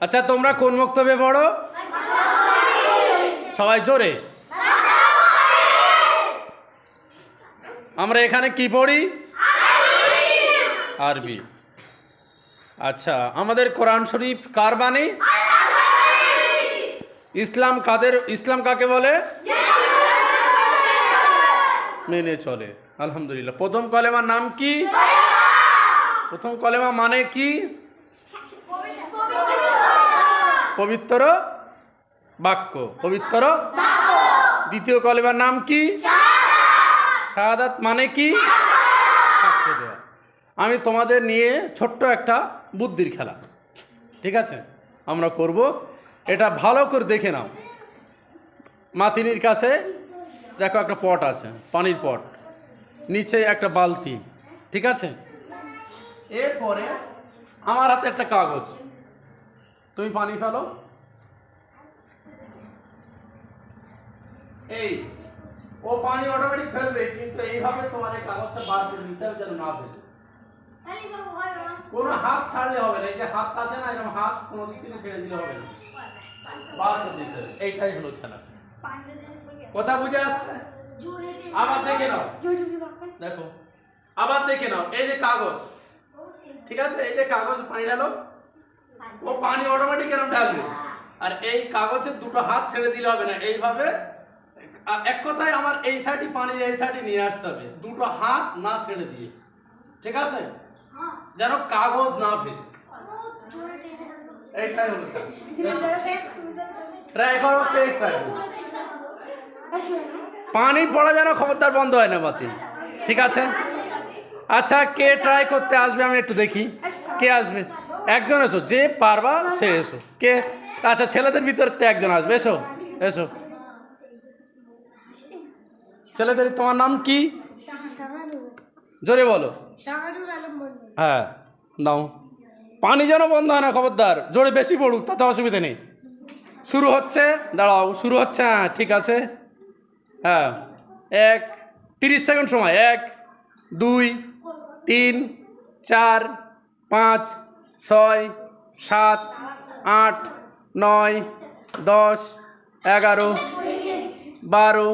আচ্ছা, তোমরা কোন মক্তবে পড়ো? সবাই জোরে। আমরা এখানে কি পড়ি? আরবি। আচ্ছা, আমাদের কোরআন শরীফ কার বাণী? ইসলাম কাকে বলে? মেনে চলে। আলহামদুলিল্লাহ। প্রথম কলেমার নাম কি? প্রথম কলেমা মানে কি? পবিত্র বাক্য। পবিত্র। দ্বিতীয় কলেমার নাম কি? শাহাদাত মানে কি? সাক্ষ্য দেওয়া। আমি তোমাদের নিয়ে ছোট্ট একটা বুদ্ধির খেলা, ঠিক আছে, আমরা করব। এটা ভালো করে দেখে নাও। মাথিনির কাছে দেখো একটা পট আছে, পানির পট, নিচে একটা বালতি, ঠিক আছে। এরপরে আমার হাতে একটা কাগজ, তুমি পানি ফেলো। এই ও পানি অটোমেটিক ফেলবে, কিন্তু এইভাবে তোমার এই কাগজটা বার করে নিতে হবে যেন না ফেলে। কোনো হাত ছাড়লে হবে না। এই যে হাত আছে না, এরকম হাত কোনো দিক থেকে ছেড়ে দিলে হবে না, বার করে দিতে হবে। এইটাই হলো খেলা। কথা বুঝে আসছে? আবার দেখে নাও, দেখো, আবার দেখে নাও। এই যে কাগজ, ঠিক আছে, এই যে কাগজ পানি ঢালো, ও পানি অটোমেটিক এরকম ঢালবে। আর এই কাগজের দুটো হাত ছেড়ে দিলে হবে না, এইভাবে। এক কথায় আমার এই সাইডে পানির এই সাইডে নিয়ে আসতে হবে, দুটো হাত না ছেড়ে দিয়ে, ঠিক আছে, যেন কাগজ না ভেজে। এইটাই হলো ট্রাই করো, ট্রাই করো। পানি পড়া যেন খবরদার বন্ধ হয় না বাতিল, ঠিক আছে। আচ্ছা, কে ট্রাই করতে আসবে আমি একটু দেখি। কে আসবে? একজন এসো, যে পারবা সে এসো। কে? আচ্ছা, ছেলেদের ভিতর তো একজন আসবে। এসো, এসো। ছেলেদের, তোমার নাম কি? জোরে বলো। হ্যাঁ, নাও। পানি যেন বন্ধ হয় না খবরদার, জোরে বেশি পড়ুক, তাতে অসুবিধা নেই। শুরু হচ্ছে, দাঁড়াও, শুরু হচ্ছে। হ্যাঁ, ঠিক আছে। হ্যাঁ, 30 সেকেন্ড সময়। 1 2 3 4 5 6 7 8 9 10 11 12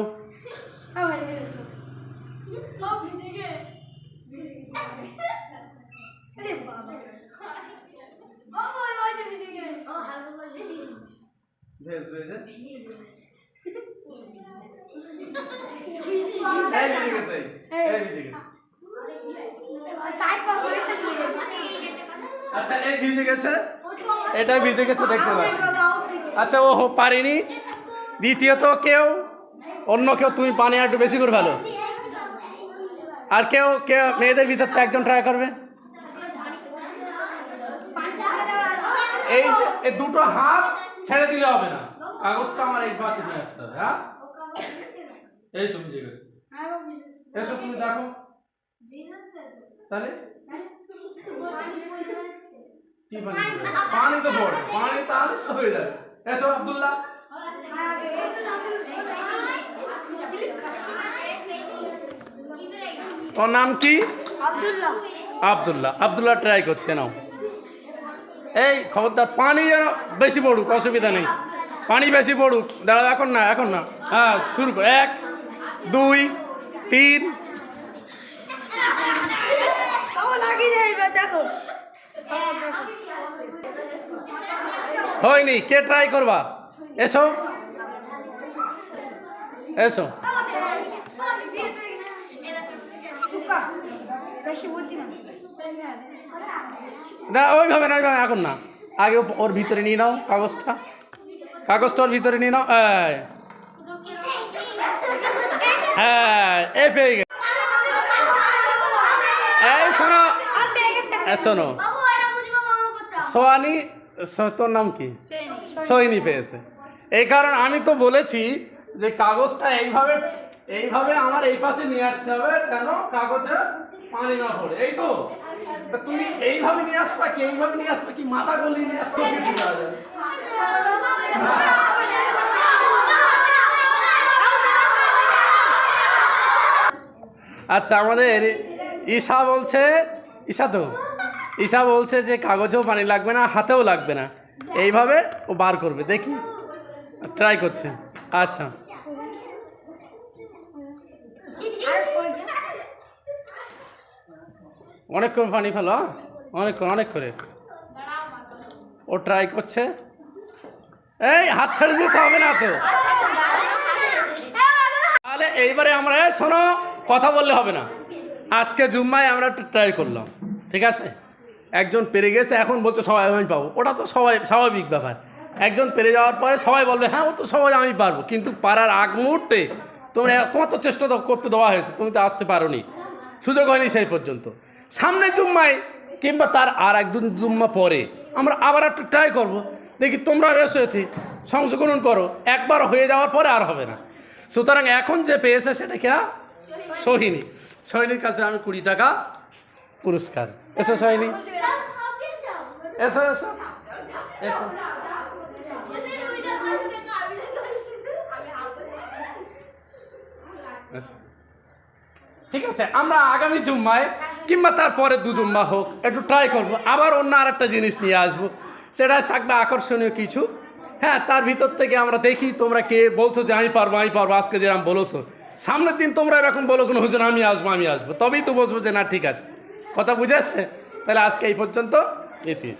আচ্ছা, এই ভিজে গেছে, এটা ভিজে গেছে, দেখতে পাচ্ছি। আচ্ছা, ও পারিনি। দ্বিতীয়ত অন্য কেউ তুমি পানি একটু বেশি করে ফেলো। আর কেউ মেয়েদের ভিতর তো একজন ট্রাই করবে। এই যে এই দুটো হাত ছেড়ে দিলে হবে না, কাগজটা আমার এই পাশে নিয়ে আসতে হবে। হ্যাঁ, এই তুমি যে গেছো, এসো, তুমি দেখো তাহলে কি পানি তো পড়ে, পানি তাহলে তো হয়ে যায়। এসো আব্দুল্লাহ। তোর নাম কি? আব্দুল্লাহ ট্রাই করছে। নাও, এই খবরদার পানি যেন বেশি পড়ুক, অসুবিধা নেই, পানি বেশি পড়ুক। দাঁড়াও, এখন না। হ্যাঁ, শুরু কর। 1 2 3 হয়নি। কে ট্রাই করবা? এসো, এসো। দাঁড়া, ওইভাবে না, এখন না, আগে ওর ভিতরে নিয়ে নাও কাগজটা ওর ভিতরে নিয়ে নাও। হ্যাঁ, এই পেয়ে গেছে। এই শোনো, শোনো, সোয়ানি, তোর নাম কি? সোহিনী পেয়েছে। এই কারণ আমি তো বলেছি যে কাগজটা এইভাবে আমার এই পাশে নিয়ে আসতে হবে, যেন কাগজে পানি না পড়ে। এই তো, তুমি এইভাবে নিয়ে আসবা কি, এইভাবে নিয়ে আসবা কি, মাথা গলিয়ে নিয়ে আসবা কি? আচ্ছা, আমাদের ঈশা বলছে যে কাগজেও পানি লাগবে না, হাতেও লাগবে না। এইভাবে ও বার করবে, দেখি ট্রাই করছে। আচ্ছা অনেকক্ষণ পানি ফেলো, অনেকক্ষণ, অনেক করে ও ট্রাই করছে। এই হাত ছেড়ে দিতে হবে না তো। তাহলে এইবারে আমরা শোনো, কথা বললে হবে না। আজকে জুম্মায় আমরা একটু ট্রাই করলাম, ঠিক আছে? একজন পেরে গেছে, এখন বলছে সবাই আমি পাবো, ওটা তো সবাই স্বাভাবিক ব্যাপার। একজন পেরে যাওয়ার পরে সবাই বলবে হ্যাঁ ও তো সবাই আমি পারবো, কিন্তু পারার আগ মুহূর্তে তোমার তো চেষ্টা করতে দেওয়া হয়েছে, তুমি তো আসতে পারো নি, সুযোগ হয়নি সেই পর্যন্ত। সামনে জুম্মায় কিংবা তার আর একদিন জুম্মা পরে আমরা আবার একটু ট্রাই করবো, দেখি তোমরা এসে সংশোধন করো। একবার হয়ে যাওয়ার পরে আর হবে না। সুতরাং এখন যে পেয়েছে সেটা কি সোহিনী। সোহিনীর কাছে আমি 20 টাকা পুরস্কার। এসো সোহিনী, এসো এসো এসো। ঠিক আছে, আমরা আগামী জুম্মায় কিংবা তারপরে 2 জুম্মা হোক একটু ট্রাই করব, আবার অন্য আর একটা জিনিস নিয়ে আসবো, সেটা থাকবে আকর্ষণীয় কিছু। হ্যাঁ, তার ভিতর থেকে আমরা দেখি তোমরা কে বলছো যে আমি পারবো আমি পারবো, আজকে যেরকম বলেছো, সামনের দিন তোমরা এরকম বলো কোনো হুজুর আমি আসবো, তবেই তো বসবো যে না ঠিক আছে। কথা বুঝে আসছে? তাহলে আজকে এই পর্যন্ত, এটি